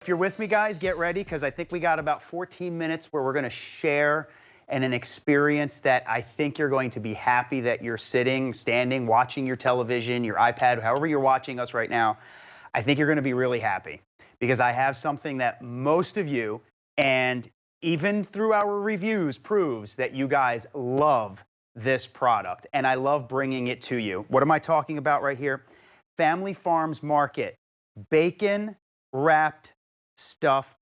If you're with me, guys, get ready, because I think we got about 14 minutes where we're going to share an experience that I think you're going to be happy that you're sitting, standing, watching your television, your iPad, however you're watching us right now. I think you're going to be really happy because I have something that most of you, and even through our reviews, proves that you guys love this product. And I love bringing it to you. What am I talking about right here? Family Farms Market bacon wrapped stuffed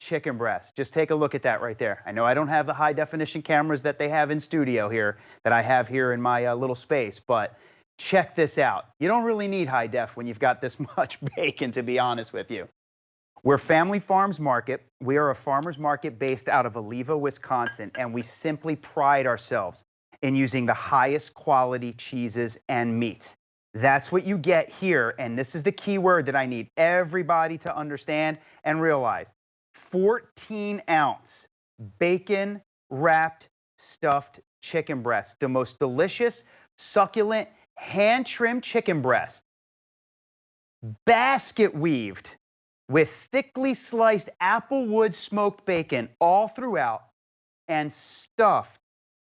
chicken breast. Just take a look at that right there. I know I don't have the high definition cameras that they have in studio here, that I have here in my little space, but check this out. You don't really need high def when you've got this much bacon, to be honest with you. We're Family Farms Market. We are a farmer's market based out of Oliva, Wisconsin, and we simply pride ourselves in using the highest quality cheeses and meats. That's what you get here, and this is the key word that I need everybody to understand and realize. 14-ounce bacon-wrapped stuffed chicken breast, the most delicious, succulent, hand-trimmed chicken breast, basket weaved with thickly sliced applewood smoked bacon all throughout, and stuffed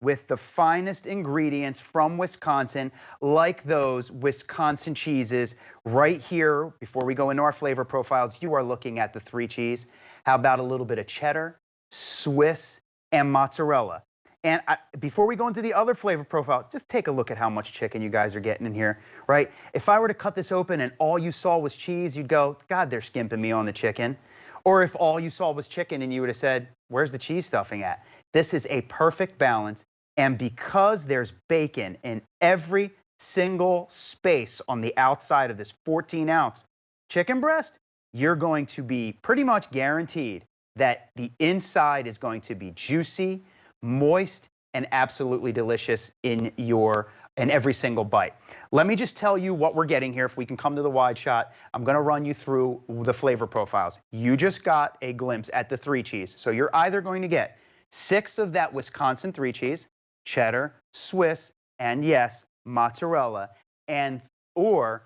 with the finest ingredients from Wisconsin, like those Wisconsin cheeses right here. Before we go into our flavor profiles, you are looking at the 3 cheese. How about a little bit of cheddar, Swiss, and mozzarella? And before we go into the other flavor profile, just take a look at how much chicken you guys are getting in here, right? If I were to cut this open and all you saw was cheese, you'd go, God, they're skimping me on the chicken. Or if all you saw was chicken and you would have said, where's the cheese stuffing at? This is a perfect balance. And because there's bacon in every single space on the outside of this 14-ounce chicken breast, you're going to be pretty much guaranteed that the inside is going to be juicy, moist, and absolutely delicious in every single bite. Let me just tell you what we're getting here. If we can come to the wide shot, I'm going to run you through the flavor profiles. You just got a glimpse at the 3 cheese. So you're either going to get 6 of that Wisconsin 3 cheese, cheddar, Swiss, and yes, mozzarella, or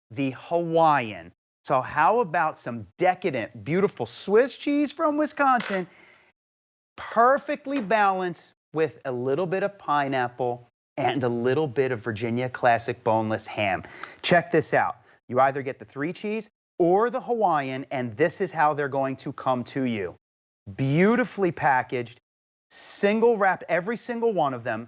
the Hawaiian. So how about some decadent, beautiful Swiss cheese from Wisconsin, perfectly balanced with a little bit of pineapple and a little bit of Virginia Classic boneless ham. Check this out. You either get the 3 cheese or the Hawaiian, and this is how they're going to come to you. Beautifully packaged, single wrapped, every single one of them.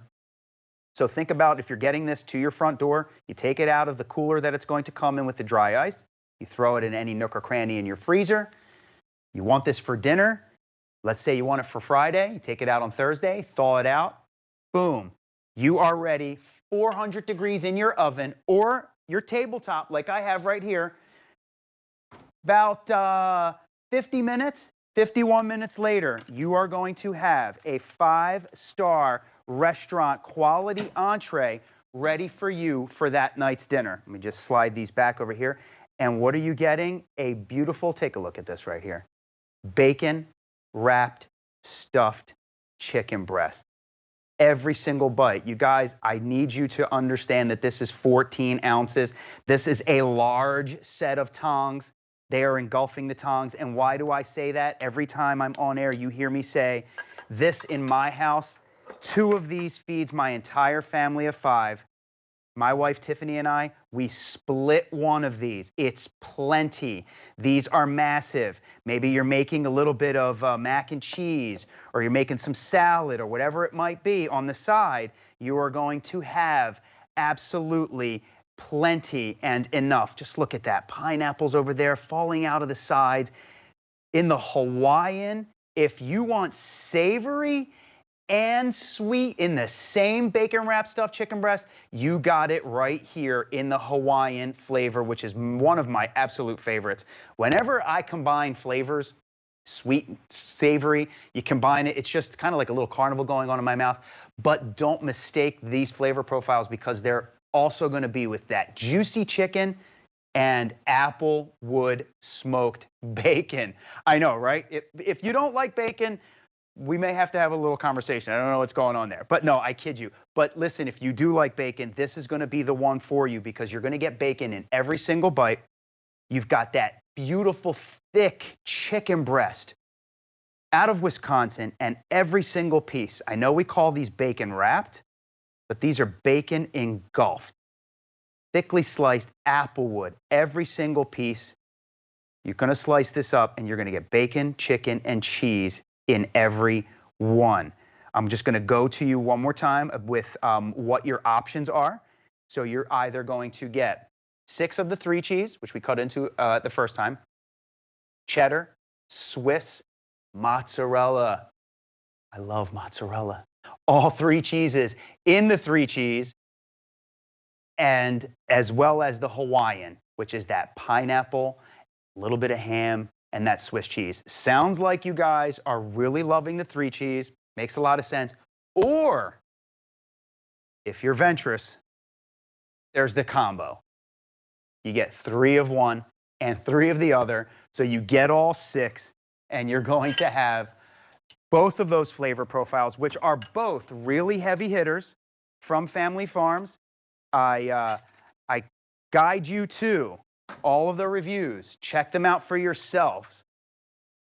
So think about if you're getting this to your front door, you take it out of the cooler that it's going to come in with the dry ice. You throw it in any nook or cranny in your freezer. You want this for dinner. Let's say you want it for Friday. You take it out on Thursday, thaw it out. Boom. You are ready. 400 degrees in your oven or your tabletop like I have right here. About 50 minutes. 51 minutes later, you are going to have a 5-star restaurant quality entree ready for you for that night's dinner. Let me just slide these back over here. And what are you getting? A beautiful, take a look at this right here, bacon wrapped stuffed chicken breast. Every single bite. You guys, I need you to understand that this is 14 ounces. This is a large set of tongs. They are engulfing the tongs. And why do I say that? Every time I'm on air, you hear me say, this in my house, 2 of these feeds my entire family of 5. My wife, Tiffany, and I, we split one of these. It's plenty. These are massive. Maybe you're making a little bit of mac and cheese, or you're making some salad, or whatever it might be on the side. You are going to have absolutely plenty and enough. Just look at that. Pineapples over there falling out of the sides. In the Hawaiian, if you want savory and sweet in the same bacon wrapped stuffed chicken breast, you got it right here in the Hawaiian flavor, which is one of my absolute favorites. Whenever I combine flavors, sweet, savory, you combine it, it's just kind of like a little carnival going on in my mouth. But don't mistake these flavor profiles, because they're also going to be with that juicy chicken and applewood smoked bacon. I know, right? If you don't like bacon, we may have to have a little conversation. I don't know what's going on there. But no, I kid you. But listen, if you do like bacon, this is going to be the one for you, because you're going to get bacon in every single bite. You've got that beautiful, thick chicken breast out of Wisconsin, and every single piece. I know we call these bacon wrapped, but these are bacon engulfed. Thickly sliced applewood, every single piece. You're going to slice this up, and you're going to get bacon, chicken, and cheese in every one. I'm just going to go to you one more time with what your options are. So you're either going to get 6 of the 3 cheese, which we cut into the first time, cheddar, Swiss, mozzarella. I love mozzarella. All 3 cheeses in the 3 cheese, and as well as the Hawaiian, which is that pineapple, a little bit of ham, and that Swiss cheese. Sounds like you guys are really loving the 3 cheese. Makes a lot of sense. Or, if you're venturous, there's the combo. You get 3 of one and 3 of the other, so you get all 6, and you're going to have both of those flavor profiles, which are both really heavy hitters from Family Farms. I guide you to all of the reviews. Check them out for yourselves.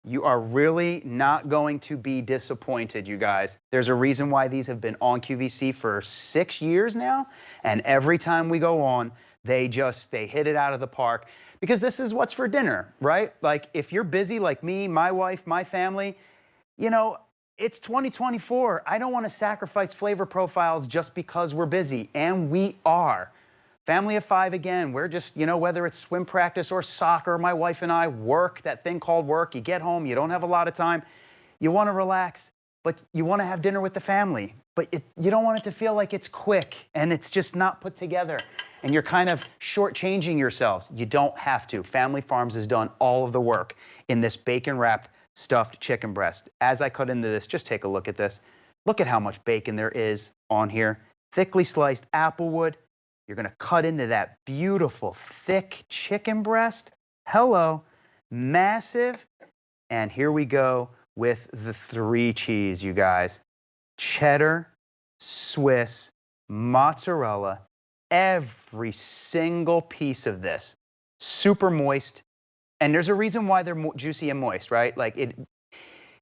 You are really not going to be disappointed, you guys. There's a reason why these have been on QVC for 6 years now, and every time we go on, they hit it out of the park, because this is what's for dinner, right? Like, if you're busy like me, my wife, my family, you know, it's 2024. I don't want to sacrifice flavor profiles just because we're busy, and we are. Family of 5 again, we're just, whether it's swim practice or soccer, my wife and I work, that thing called work. You get home, you don't have a lot of time. You want to relax, but you want to have dinner with the family. But you don't want it to feel like it's quick and it's just not put together, and you're kind of shortchanging yourselves. You don't have to. Family Farms has done all of the work in this bacon-wrapped stuffed chicken breast. As I cut into this, just take a look at this. Look at how much bacon there is on here. Thickly sliced applewood. You're going to cut into that beautiful, thick chicken breast. Hello. Massive. And here we go with the 3 cheese, you guys. Cheddar, Swiss, mozzarella. Every single piece of this. Super moist. And there's a reason why they're juicy and moist, right? Like,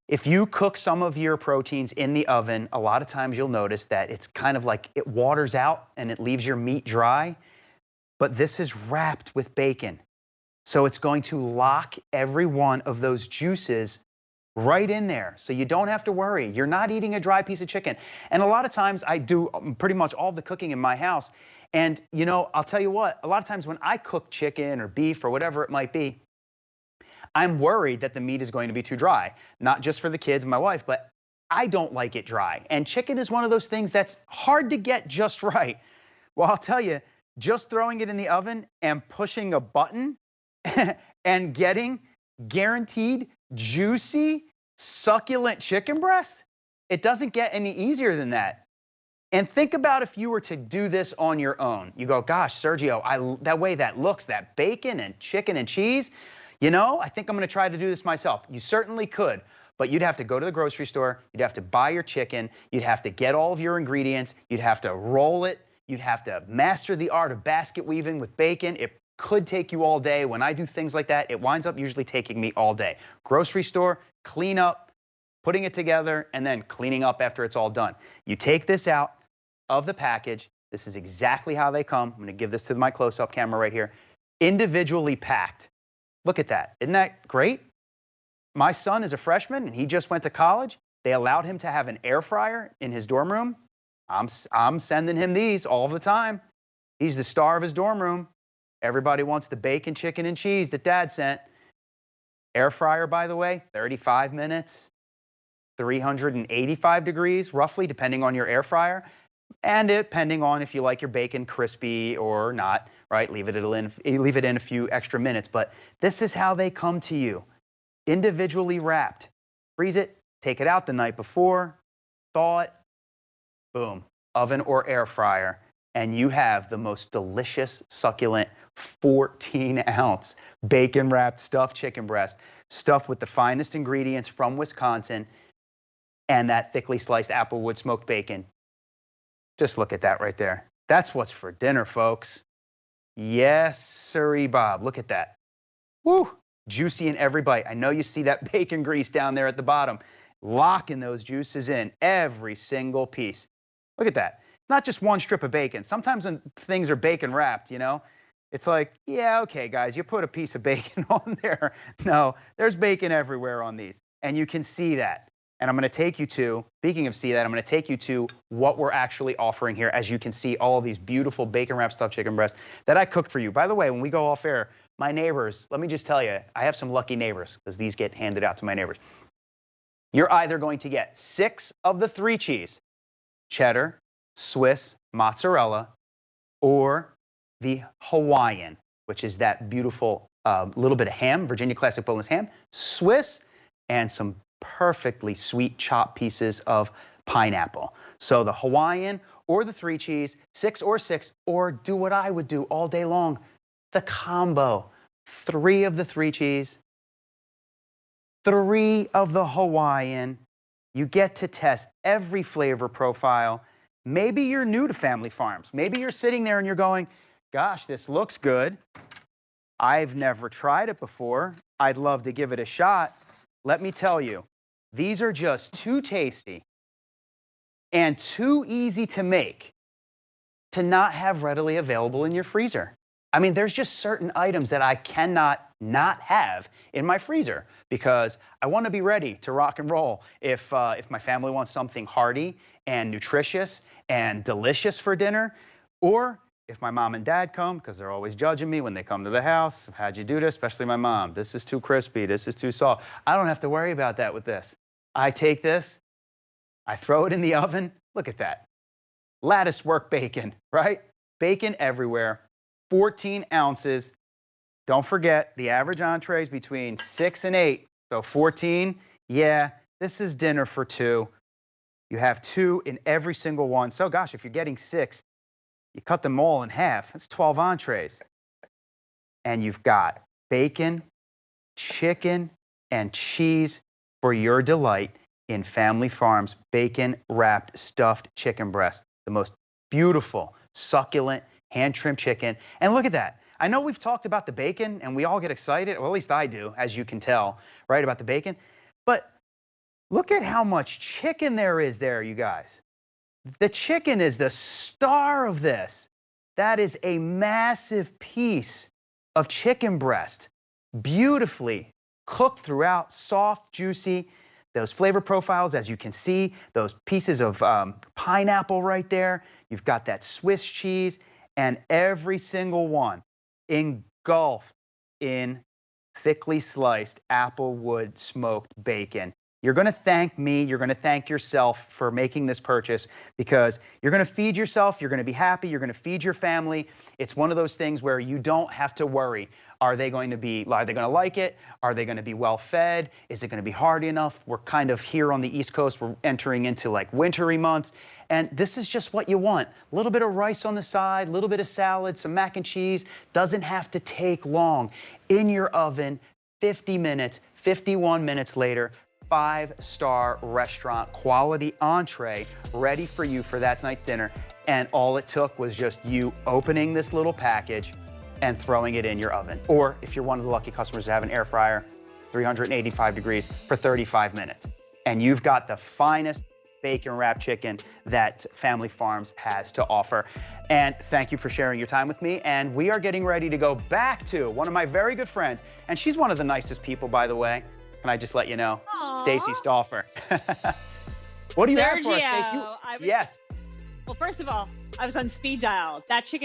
if you cook some of your proteins in the oven, a lot of times you'll notice that it's kind of like it waters out and it leaves your meat dry. But this is wrapped with bacon. So it's going to lock every one of those juices right in there. So you don't have to worry. You're not eating a dry piece of chicken. And a lot of times I do pretty much all the cooking in my house. And, I'll tell you what, a lot of times when I cook chicken or beef or whatever it might be, I'm worried that the meat is going to be too dry, not just for the kids and my wife, but I don't like it dry. And chicken is one of those things that's hard to get just right. Well, I'll tell you, just throwing it in the oven and pushing a button and getting guaranteed juicy, succulent chicken breast, it doesn't get any easier than that. And think about if you were to do this on your own. You go, gosh, Sergio, that way that looks, that bacon and chicken and cheese, I think I'm going to try to do this myself. You certainly could, but you'd have to go to the grocery store. You'd have to buy your chicken. You'd have to get all of your ingredients. You'd have to roll it. You'd have to master the art of basket weaving with bacon. It could take you all day. When I do things like that, it winds up usually taking me all day. Grocery store, clean up, putting it together, and then cleaning up after it's all done. You take this out of the package. This is exactly how they come. I'm going to give this to my close-up camera right here. Individually packed. Look at that. Isn't that great? My son is a freshman, and he just went to college. They allowed him to have an air fryer in his dorm room. I'm sending him these all the time. He's the star of his dorm room. Everybody wants the bacon, chicken, and cheese that Dad sent. Air fryer, by the way, 35 minutes, 385 degrees, roughly, depending on your air fryer. And depending on if you like your bacon crispy or not, right? Leave it in a few extra minutes. But this is how they come to you, individually wrapped. Freeze it, take it out the night before, thaw it, boom, oven or air fryer, and you have the most delicious, succulent 14-ounce bacon-wrapped stuffed chicken breast, stuffed with the finest ingredients from Wisconsin, and that thickly sliced applewood smoked bacon. Just look at that right there. That's what's for dinner, folks. Yes, sirree, Bob. Look at that. Woo! juicy in every bite. I know you see that bacon grease down there at the bottom, locking those juices in every single piece. Look at that. Not just one strip of bacon. Sometimes when things are bacon wrapped, you know, it's like, yeah, okay, guys, you put a piece of bacon on there. No, there's bacon everywhere on these, and you can see that. And I'm going to take you to, speaking of see that, I'm going to take you to what we're actually offering here. As you can see, all of these beautiful bacon wrapped stuffed chicken breasts that I cooked for you. By the way, when we go off air, my neighbors, let me just tell you, I have some lucky neighbors because these get handed out to my neighbors. You're either going to get 6 of the 3 cheese, cheddar, Swiss, mozzarella, or the Hawaiian, which is that beautiful little bit of ham, Virginia Classic boneless ham, Swiss, and some perfectly sweet chopped pieces of pineapple. So the Hawaiian or the 3 cheese, 6 or 6, or do what I would do all day long, the combo. 3 of the 3 cheese, 3 of the Hawaiian. You get to test every flavor profile. Maybe you're new to family farms. Maybe you're sitting there and you're going, gosh, this looks good. I've never tried it before. I'd love to give it a shot. Let me tell you, these are just too tasty and too easy to make to not have readily available in your freezer. I mean, there's just certain items that I cannot not have in my freezer because I want to be ready to rock and roll if my family wants something hearty and nutritious and delicious for dinner, or if my mom and dad come, because they're always judging me when they come to the house. How'd you do this? Especially my mom. This is too crispy. This is too soft. I don't have to worry about that with this. I take this, I throw it in the oven. Look at that. Lattice work bacon, right? Bacon everywhere. 14 ounces. Don't forget, the average entree is between 6 and 8. So 14, yeah, this is dinner for 2. You have 2 in every single one. So gosh, if you're getting 6, you cut them all in half. That's 12 entrees. And you've got bacon, chicken, and cheese for your delight in Family Farms bacon-wrapped stuffed chicken breast. The most beautiful, succulent, hand-trimmed chicken. And look at that. I know we've talked about the bacon, and we all get excited. Well, at least I do, as you can tell, right, about the bacon. But look at how much chicken there is there, you guys. The chicken is the star of this. That is a massive piece of chicken breast, beautifully cooked throughout, soft, juicy. Those flavor profiles, as you can see, those pieces of pineapple right there. You've got that Swiss cheese, and every single one engulfed in thickly sliced applewood smoked bacon. You're going to thank me. You're going to thank yourself for making this purchase because you're going to feed yourself. You're going to be happy. You're going to feed your family. It's one of those things where you don't have to worry. Are they going to like it? Are they going to be well fed? Is it going to be hearty enough? We're kind of here on the East Coast. We're entering into like wintry months. And this is just what you want. A little bit of rice on the side, a little bit of salad, some mac and cheese. Doesn't have to take long. In your oven, 50 minutes, 51 minutes later, 5-star restaurant quality entree ready for you for that night's dinner. And all it took was just you opening this little package and throwing it in your oven. Or if you're one of the lucky customers that have an air fryer, 385 degrees for 35 minutes. And you've got the finest bacon wrapped chicken that Family Farms has to offer. And thank you for sharing your time with me. And we are getting ready to go back to one of my very good friends. And she's one of the nicest people, by the way. Can I just let you know? Stacy Stauffer. What do you have for us, Stacy? Yes. Well, first of all, I was on speed dial. That chicken